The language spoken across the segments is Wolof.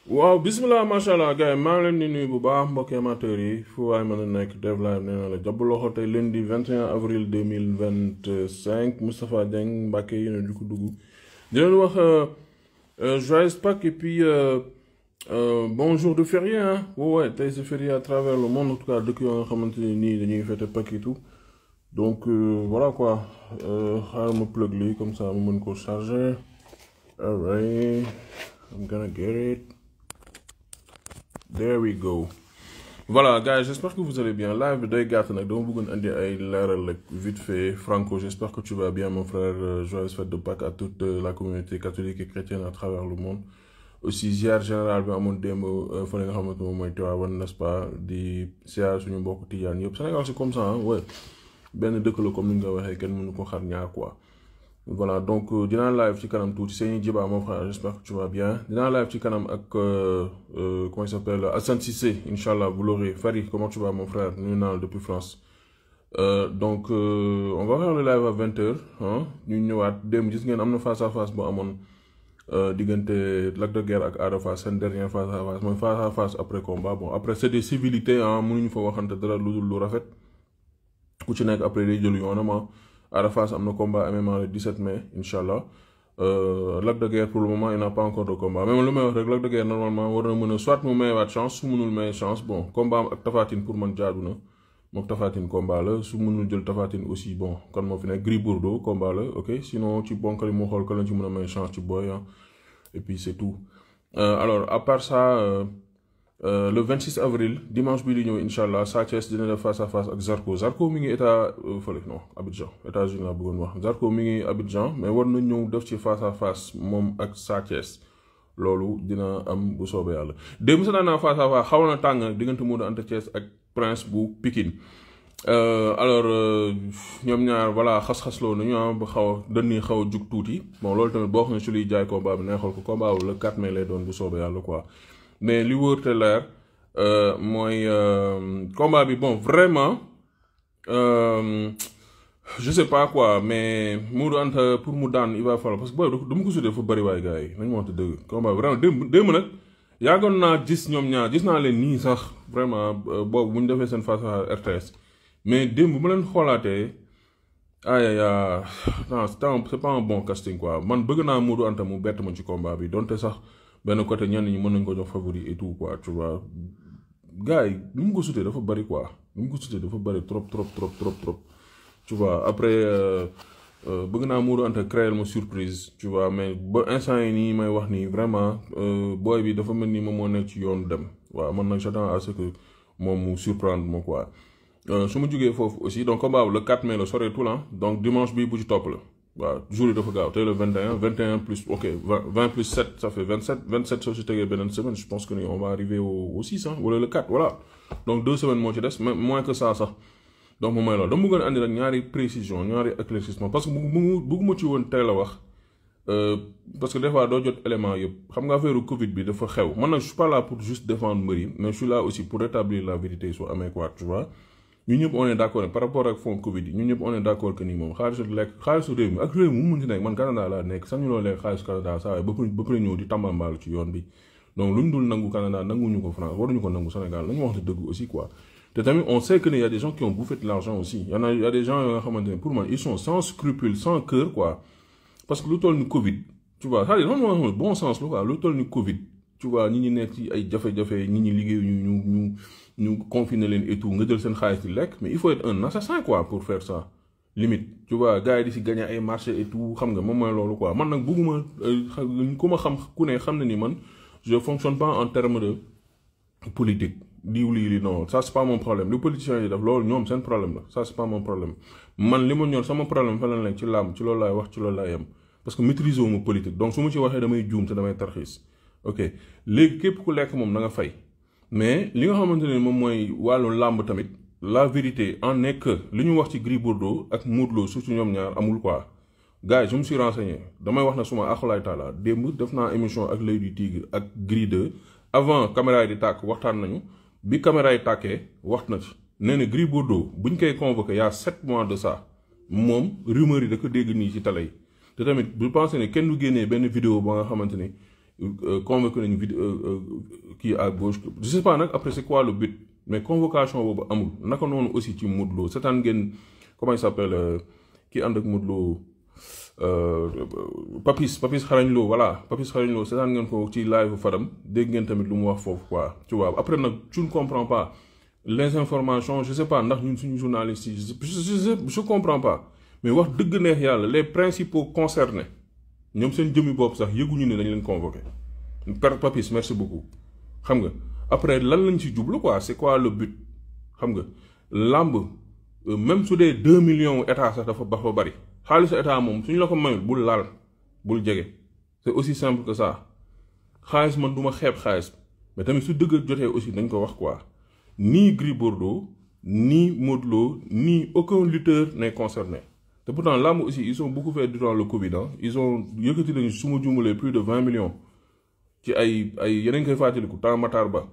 waaw bisimilah macha allah gars yi maa ngi leen di nuyu bu baax mbokki amateurs yi fu waay mën a nekk Dev Live nee na la jàpp loxo tey lundi 21 avril 2025 Moustapha Dieng Mbacke yéen a di ko dugg di leen wax joyeux Pâques et puis bon jour de férié hein ouais tey c'est férié à travers le monde en tout cas dëkk yoo nga xamante ni nii dañuy fête Pâques et tout donc voilà quoi xaaral ma plug lii comme ça ma mën ko charger alright I'm gonna get it. There we go. Voilà, guys, j'espère que vous allez bien. Live de Daygat, donc vous avez vite fait. Franco, j'espère que tu vas bien, mon frère. Joyeuse fête de Pâques à toute la communauté catholique et chrétienne à travers le monde. Aussi, ziar général, à mon démo, n'est-ce pas, di ziar sur une beaucoup de Sénégal, c'est comme ça, hein, ouais. Ben de que le commune de Ken nous quoi. Voilà, donc dina live ci kanam tout c'est Djiba mon frère, j'espère que tu vas bien. Dina live ci kanam ak comment il s'appelle Hassan Cissé, inchallah, vous l'aurez. Farid, comment tu vas mon frère? Nous depuis France. Donc on va faire le live à 20h hein. Ñu ñëwaat dem gis ngeen amna face à face bu amone digënté Lac de Guiers ak Ada Fass sen dernier face à face après combat. Bon, après c'est des civilités hein, mënuñu fa waxante dara lu rafet. Ku ci nek après day jël yoonama. Ada Fass a un combat MMA le 17 mai, Inch'Allah. Lac de Guiers, pour le moment, il n'a pas encore de combat. Même le meilleur Lac de Guiers, normalement, on a soit nous meilleure chance, soit nous meilleure chance. Bon, combat avec Tafatine pour man Djadouna. Donc Tafatine combat là, soit nous jël Tafatine aussi, bon, quand on finit Gris Bourdeau, combat là, ok. Sinon, tu bon quand il m'a dit que tu m'as meilleure chance, tu bois, hein. Et puis c'est tout. Alors, à part ça, le 26 avril, dimanche bi Inch'Allah, Sa Thiès dina def face à face avec Zarko. Zarko mi ngi état non, Abidjan, États-Unis la bëggoon wax. Zarko mi ngi Abidjan, mais war na ñëw def ci face à face moom ak Sa Thiès. Loolu dina am bu soobee Yàlla. Démb sa daan face à face xaw na tàng diggante Modou Anta Thiès ak Prince bu Pikine. Alors ñoom ñaar voilà xas-xasloo nañu am ba dañuy xaw a jug tuuti. Bon loolu tamit boo xam ne su luy jaay combat bi neexal ko combat wu le 4 mai lay doon bu soobee Yàlla quoi. Mais li wër te leer mooy combat bi bon vraiment je sais pas quoi mais Modou Anta pour mu daan il va falloir parce que booy dama ko sudee fa bëri waay gars yi nañu waxante dëgg combat bi vraiment démb nag yàggoon naa gis ñoom ñaar gis naa leen nii sax vraiment boobu bu ñu defee seen face à RTS mais démb bu leen xoolaatee ay non c'est pas un bon casting quoi man bëgg naa Modou Anta mu bett ma ci combat bi donte sax ben côté ñenn ñi mën nañ ko jox favori et tout quoi tu vois gars yi ni mu ko sutee dafa bari quoi ni mu ko sutee dafa bari trop tu vois après bëgg naa Modou Anta créer ma surprise tu vois mais ba instant yi nii may wax nii vraiment boy bi dafa mel ni moom moo nekk ci yoonu dem waaw man nag j'attends à ce que moom mu surprendre ma quoi su ma jógee foofu aussi donc combat le 4 mai la soreetul là donc dimanche bi bu ci topp la waaw jour yi dafa gaaw tey le 21 plus ok 20 plus 7 ça fait 27 soo si tegee beneen semaine je pense que on va arriver au 6 hein wala le 4 voilà donc 2 semaines moo ci des moins que ça sax donc moom mooy loolu dama bëggoon andi rek ñaari précision ñaari éclaircissement parce que bëgguma ci woon teel a wax parce que des fois doo jot élément yëpp xam nga affaire Covid bi dafa xew man nag je suis pas là pour juste défendre mbër yi mais je suis là aussi pour rétablir la vérité soo amee quoi tu vois ñu ñëpp on est d'accord par rapport ak fond Covid yi ñu ñëpp on est d'accord que ni moom xaalisu réew mi ak réew mi mu mun ci nekk man Canada laa nekk sax ñu loo lekk xaalisu Canada saa ba pare ñëw di tambambaal ci yoon bi donc lu ñu dul nangu Canada nanguñu ko France waruñu ko nangu Sénégal nañu wax dëgg aussi quoi te tamit on sait que il y a des gens qui ont bouffé de l'argent aussi il y a des gens yoo nga xamante ne pour man ils sont sans scrupule sans cœur quoi parce que lu toll ni Covid tu vois c'est-à-dire man moo bon sens la quoi lu toll ni Covid tu vois ñi nekk ci ay jafe-jafe ñi liggéey ñu confiner leen et tout nga jël seen xaalis di lekk mais il faut être un assassin quoi pour faire ça limite tu vois gars yi di si gagner ay marché et tout xam nga moom mooy loolu quoi man nag bëgguma ku ma xam ku ne xam na ni man je fonctionne pas en termes de politique diw lii non ça c'est pas mon problème li politiciens yi def loolu ñoom seen problème la ça c'est pas mon problème man li ma ñor sama problème fa la nekk ci làmb ci loolu laay wax ci loolu laay yem parce que maîtriser wu ma politique donc su ma ci waxee damay juum te damay tarxiis ok léegi képp ku lekk moom da nga fay mais li nga xamante ne moom mooy wàllu làmb tamit la vérité en est que li ñu wax ci Gris Bordeaux ak Modou Lo surtout ñoom ñaar amul quoi gars yi je me suis renseigné damay wax na suma axulaay taala démb def naa émission ak L'Oeil du Tigre ak Gris 2 avant caméra yi di tàkk waxtaan nañu bi caméra yi tàkkee wax na ci nee na Gris Bordeaux buñ koy convoqué il y a 7 mois de ça moom rumeur yi da ko dégg nii ci télé yi te tamit bu pensé ne kenn du génnee benn vidéo ba nga xamante ni convoqué nañu kii à gauche je sais pas nag après c'est quoi le but mais convocation boobu amul naka noonu aussi ci Modou Lo seetaan ngeen comment il s'appelle kii ànd ak Modou Lo Papis Xarañ Lo voilà Papis Xarañ Lo seetaan ngeen ko ci live Fadam dégg ngeen tamit lu mu wax foofu quoi tu vois après nag tu ne comprends pas les informations je sais pas ndax ñun suñu journalistes yi je comprends pas mais wax dëgg neex yàlla les principaux concernés ñoom seen jëmmi bopp sax yëguñu ne dañ leen convoqué Papis merci beaucoup xam nga après lan lañ ci jublu quoi c'est quoi le but xam nga làmb même su dee 2 millions état sax dafa bari xaalisu état moom suñu la ko mayul bul laal bul jege c'est aussi simple que ça xaalis man du ma xeeb xaalis mais tamit su dëgg jotee aussi dañ ko wax quoi ni Gris Bordeaux ni Modou Lo ni aucun lutteur n'est concerné te pourtant làmb aussi ils ont beaucoup fait durant le Covid ils ont yëkkati nañu su ma juumalee plus de 20 millions ci ay yeneen koy fàttaliku temps Matar Ba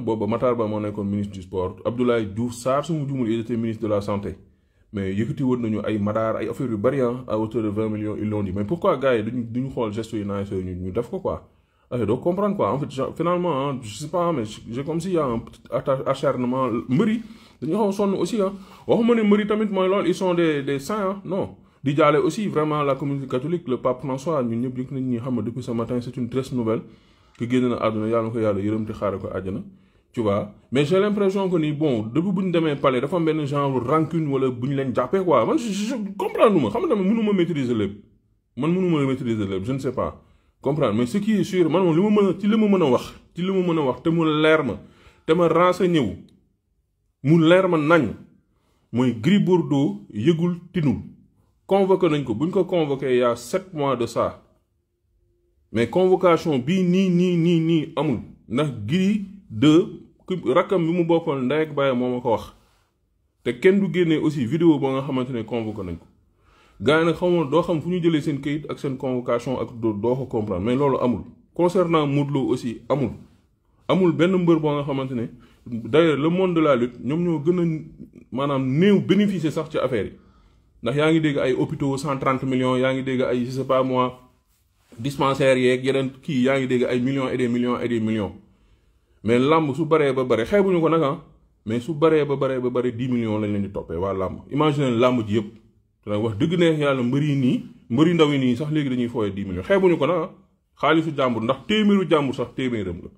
booba Matar Ba moo nekkoon ministre du sport Abdoulaye Diouf Sarr su ma juumul il était ministre de la santé mais yëkkati woon nañu ay madaar ay affaires yu bari à hauteur de 20 millions ils l'ont dit mais pourquoi gars yi duñu xool gestes yu naaj yooyu ñu def ko quoi. doo comprendre quoi en fait finalement je sais pas mais j'ai comme s'il y a un acharnement mbëri dañu xaw a sonn aussi waxuma ne mbëri tamit mooy loolu ils sont des saints non di jaale aussi vraiment la communauté catholique le pape François ñun ñëpp yëg nañ ñi xam depuis ce matin c'est une triste nouvelle que génn na àdduna yàlla na ko yàlla yërëm te xaare ko àjjana tu vois mais j'ai l'impression que ni bon depuis bu ñu demee palais dafa am benn genre rancune wala bu ñu leen jàppee quoi man je comprendre ma xam nga tamit mënuma maîtriser lépp je ne sais pas comprendre mais ce qui est sûr man moom li ma mën a wax te mu leer ma te ma renseigné wu mu leer ma nañ mooy Gris Bordeaux yëgul tinul convoqué nañ ko bu ñu ko convoqué il y a 7 mois de ça mais convocation bii nii amul ndax Gris 2 rakkam bi mu bokkal ndey ak baay moo ma ko wax te kenn du génnee aussi vidéo ba nga xamante ne convoqué nañ ko gars yi nag xamoon doo xam fu ñu jëlee seen kayit ak seen convocation ak doo ko comprendre mais loolu amul concernant Modou Lo aussi amul benn mbër boo nga xamante ne d'ailleurs le monde de la lutte ñoom ñoo gën a maanaam néew bénéficier sax ci affaire yi ndax yaa ngi dégg ay hôpitaux 130 millions yaa ngi dégg ay je sais pas moi dispensaires yeeg yeneen kii yaa ngi dégg ay millions et des millions mais làmb su baree ba bare xeebuñu ko nag mais su baree ba bare 10 millions lañ leen di toppee waa làmb imagine làmb ji yëpp te wax dëgg neex yàlla mbëri ndaw yi nii sax léegi dañuy fooyee 10 millions xeebuñu ko nag xaalisu jàmbur ndax téeméeru jàmbur sax téeméeram la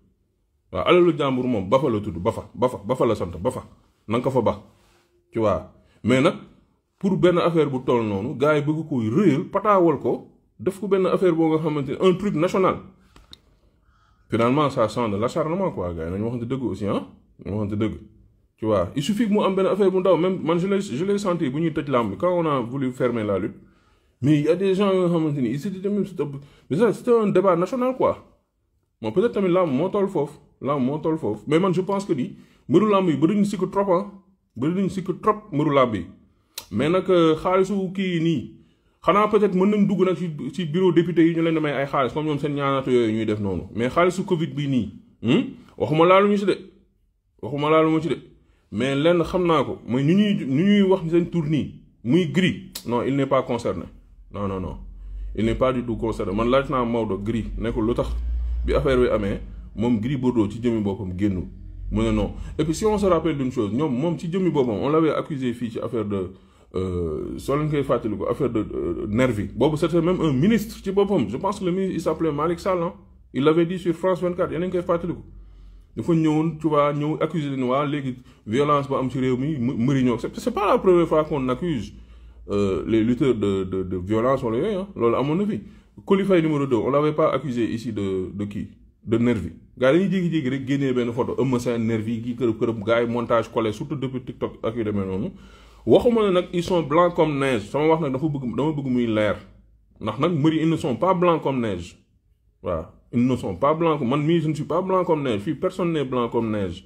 waaw alalu jàmbur moom bafa la tudd bafa la sant bafa na nga ko fa ba tu vois mais nag pour benn affaire bu toll noonu gars yi bëgg koy rëyal pataawal ko def ko benn affaire boo nga xamante ne un truc national finalement ça sent de l'acharnement quoi gars yi nañu waxante dëgg aussi nañu waxante dëgg tu vois il suffit que mu am benn affaire bu ndaw même man je l'ai senti bu ñuy tëj làmb bi quand on a voulu fermer la lutte mais il y a des gens yoo xamante ni c'était même c'était un débat national quoi bon peut-être tamit làmb moo toll foofu mais man je pense que ni mbëru làmb yi bëri nañu sikk trop mbëru làmb yi mais nag xaalisu kii nii xanaa peut-être mën nañ dugg nag ci bureau député yi ñu leen di may ay xaalis comme ñoom seen ñaanatu yooyu ñuy def noonu mais xaalisu Covid bii nii waxuma laalu ma ci de mais lenn xam naa ko mooy ñu ñuy wax seen tour nii muy Gris non il n'est pas concerné non il n'est pas du tout concerné man laaj naa Maodo Gris nekkul lu tax bi affaire bi amee moom Gris Bordeaux ci jëmmi boppam génnul mu ne non et puis si on se rappelle d'une chose moom ci jëmmi boppam on l'avait accusé fii ci affaire de soo leen koy fàttali ko affaire de nervi boobu c'était même un ministre ci boppam je pense que le ministre il s'appelait Malick Sall il l'avait dit sur France 24 yéen a ngi koy fàttali ko dafa ñëwoon tu vois ñëw accuser leen waa léegi violence ba am ci réew mi mëri ñoo c'est pas la première fois qu'on accuse les lutteurs de violence wala yooyu loolu amoon na fi Coly Faye numéro 2 on l'avait pas accusé ici de kii de nervi gars yi dañuy jékki-jékki rek génnee benn photo Eumeu Sène nervi kii kërëb gars yi montage collé surtout depuis TikTok ak yu demee noonu waxuma ne nag ils sont blancs comme neige sama wax nag dama bëgg muy leer ndax nag mbëri ils ne sont pas blancs comme neige waaw ils ne sont pas blancs man mii je ne suis pas blanc comme neige fii personne n'est blanc comme neige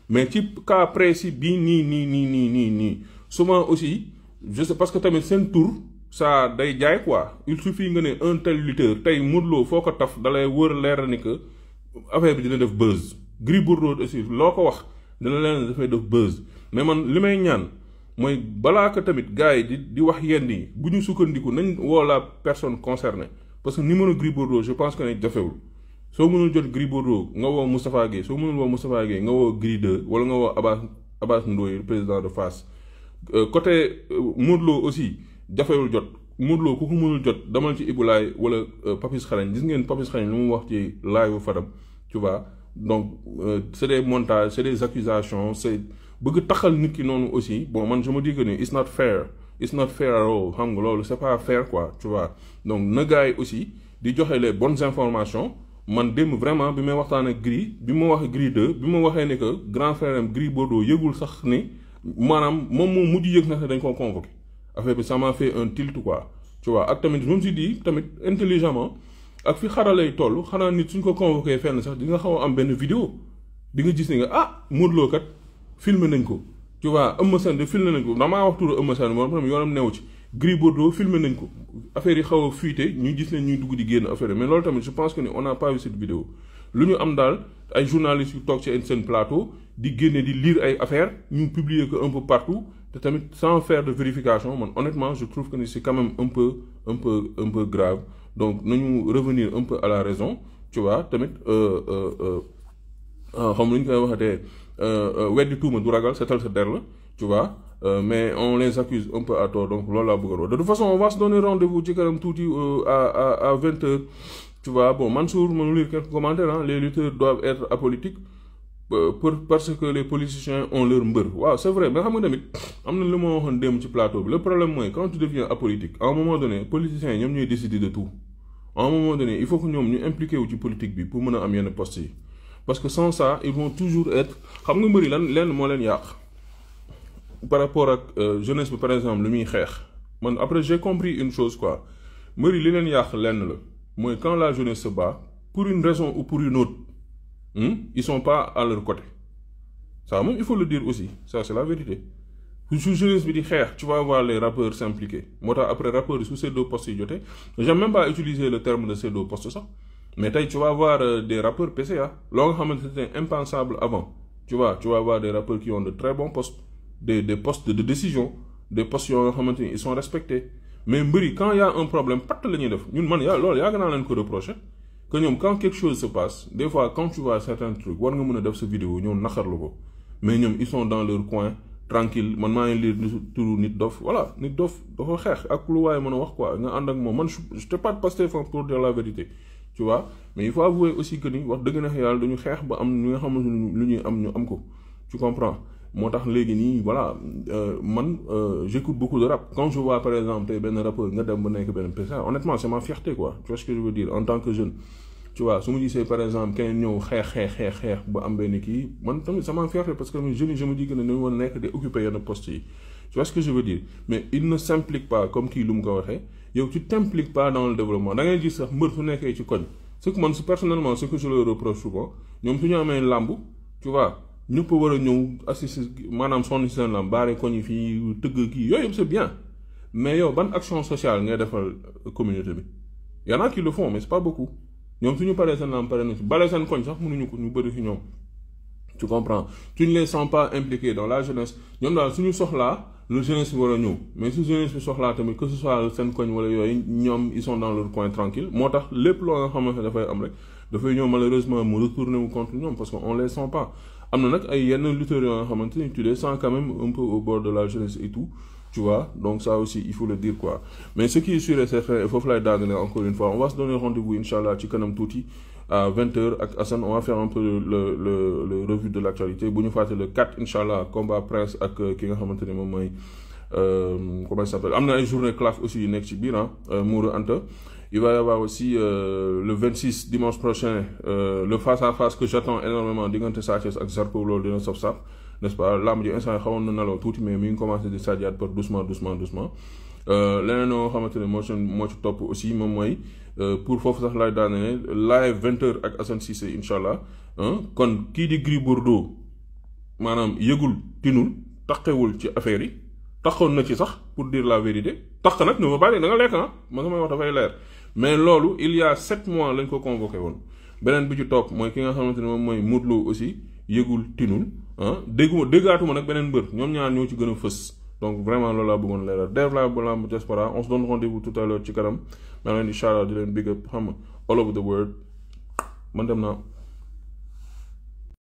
mais ci cas précis bii nii souvent aussi je sais parce que tamit seen tour ça day jaay quoi il suffit nga ne un tel lutteur tey Modou Lo foo ko taf dalay wër leer ni que affaire bi dina def buzz Gris Bordeaux aussi loo ko wax dina leen dafay def buzz mais man li may ñaan mooy balaa ko tamit gars yi di wax yenn yi bu ñu sukkandiku nañ woo la personne concernée parce que numéro Gris Bordeaux je pense que ne jafewul soo mënul jot Gris Bordeaux nga woo Moustapha Gueye soo mënul woo Moustapha Gueye nga woo Gris 2 wala nga woo Abbas Ndoye président de Fass côté Modou Lo aussi jafewul jot Modou Lo ku ko mënul jot demal ci Ibulaay wala Papis Xarañ gis ngeen Papis Xarañ lu mu wax ci live Fadam tu vois donc c'est des montages c'est des accusations c'est bëgg taxal nit ki noonu aussi bon man je me dis que ni it's not fair at all xam nga loolu c'est pas fair quoi tu vois donc na gars yi aussi di joxe les bonnes informations man démb vraiment bi may waxtaan ak Gris bi ma wax Gris 2 bi ma waxee ne que grand frère am Gris Bordeaux yëgul sax ni maanaam moom moo mujj yëg na dañ koo convoqué affaire bi ça m'a fait un tilt quoi tu vois ak tamit je me suis dit tamit intelligemment ak fi xaralay toll xanaa nit suñ ko convoqué fenn sax di nga xaw a am benn vidéo di nga gis ne nga ah Modou Lo kat filmé nañ ko tu vois Eumeu Sène de filmé nañ ko damaa wax turu Eumeu Sène moom tamit yoonam newu ci Gris Bordeaux filmé nañ ko affaire yi xaw a fuité ñu gis leen ñuy dugg di génn affaire mais loolu tamit je pense que ni on n'a pas vu cette vidéo lu ñu am daal ay journalistes yu toog ci seen plateau di génne di lire ay affaires ñu publier ko un peu partout te tamit sans faire de vérification man honnêtement je trouve que ni c'est quand même un peu grave donc nañu revenir un peu à la raison tu vois tamit xam lu ñu koy waxatee weddi tuuma du ragal setal sa der la tu vois mais on les accuse un peu à tort donc loolu laa bëgg a wax de toute façon on va se donner rendez-vous ci kanam tuuti à 20h tu vois bon Mansour mënu lire quelques commentaires hein les lutteurs doivent être apolitiques parce que les politiciens ont leur mbër waaw c'est vrai mais xam nga tamit am na lu ma waxoon démb ci plateau bi le problème mooy quand tu deviens apolitique à un moment donné politiciens yi ñoom ñooy décider de tout à un moment donné il faut que ñoom ñu impliqué wu ci politique bi pour mën a am yenn postes yi parce que sans ça ils vont toujours être xam nga mbëri lenn moo leen yàq par rapport ak jeunesse bi par exemple lu muy xeex man après j'ai compris une chose quoi mbëri li leen yàq lenn la mooy quand la jeunesse se bat pour une raison ou pour une autre ils sont pas à leur côté ça moom il faut le dire aussi ça c'est la vérité su jeunesse bi di xeex tu vas voir les rappeurs s'impliquer moo tax après rappeurs yi su ces deux postes yi jotee j'aime même pas utiliser le terme de ces deux postes sax mais tey tu vas voir des rappeurs PCA loo nga xamante c'était impensable avant tu vas voir des rappeurs qui ont de très bons postes des postes de décision des postes yoo nga xamante ni ils sont respectés mais mbëri quand il y a un problème patt la ñuy def ñun man loolu yàgg naa leen ko reprocher que ñoom quand quelque chose se passe des fois quand tu vois certains trucs war nga mën a def sa vidéo ñoom naxarlu ko mais ñoom ils sont dans leur coin tranquille man maa ngi lire turu nit dof voilà nit dof dafa xeex ak lu waaye mën a wax quoi nga ànd ak moom man je t'ai pas de Pastef pour dire la vérité tu vois mais il faut avouer aussi que ni wax dëgg na yàlla dañu xeex ba am ñu nga xamante lu ñuy am ñu am ko tu comprends moo tax léegi nii voilà man j'écoute beaucoup de rap quand je vois par exemple tey benn rappeur nga dem ba nekk benn PCA honnêtement c'est ma fierté quoi tu vois ce que je veux dire en tant que jeune tu vois su ma gisee par exemple kenn ñëw xeex ba am benn kii man tamit c'est ma fierté parce que jeune je me dis que ne dañu war a nekk di occuper yenn postes yi tu vois ce que je veux dire mais il ne s'implique pas comme kii lu mu ko waxee yow tu t'impliques pas dans le développement da ngay gis sax mbër su nekkee ci koñ ce que man personnellement ce que je leur reproche souvent ñoom su ñu amee làmb tu vois ñëpp war a ñëw assister maanaam sonn si seen lamb baare ko ñi fii tëgg kii yooyu yëpp c'est bien mais yow ban action sociale ngay defal communauté bi y en a qui le font mais c'est pas beaucoup ñoom suñu paree seen lamb pare na si bale seen koñ sax mënuñu ko ñu bëri si ñoom tu comprends tu ne les sens pas impliqués dans la jeunesse ñoom daal suñu soxlaa le jeunesse bi war a ñëw mais su jeunesse bi soxlaa tamit que ce soit seen koñ wala yooyu ñoom ils sont dans leur coin tranquille moo tax lépp loo nga xamante ne dafay am rek dafay ñëw malheureusement mu retourner wu contre ñoom parce que on les sent pas am na nag ay yenn lutteurs yoo nga xamante ni tu les sens quand même un peu au bord de la jeunesse et tout tu vois donc ça aussi il faut le dire quoi mais ce qui est sûr et certain il faut que lay daanale encore une fois on va se donner rendez-vous inchallah ci kanam tuuti à 20h ak Assane on va faire un peu le revue de l'actualité bu ñu fàtte le 4 inchallah combat Prince ak ki nga xamante ne moom mooy comment il s'appelle am na ay journée claf aussi yu nekk ci biir Mourou Anta il va y avoir aussi le 26 dimanche prochain le face à face que j'attends énormément diggante Sa Thiès ak Zarko loolu dina saf n'est-ce pas lamb ji instant xawoon na nelaw tuuti mais mi ngi commencé di sadiat par doucement leneen oo xamante ne moo ci topp aussi moom mooy pour foofu sax lay daane live 20h ak Assane Cissé inshallah kon kii di Gris Bordeaux maanaam yëgul tinul taqewul ci affaire yi taxoon na ci sax pour dire la vérité tax nag ne ma bàyyi da nga lekk ma samay wax dafay leer mais loolu il y a 7 mois lañ ko convoqué woon beneen bi ci topp mooy ki nga xamante ne moom mooy Modou Lo aussi yëgul tinul déggaatuma nag beneen mbër ñoom ñaar ñoo ci gën a fës donc vraiment loolu laa bëggoon leeral Dave la bu Lamb Diaspora on se donne rendez-vous tout à l'heure ci kanam maa ngi leen di inchallah di leen big up xam nga all over the world man dem naa.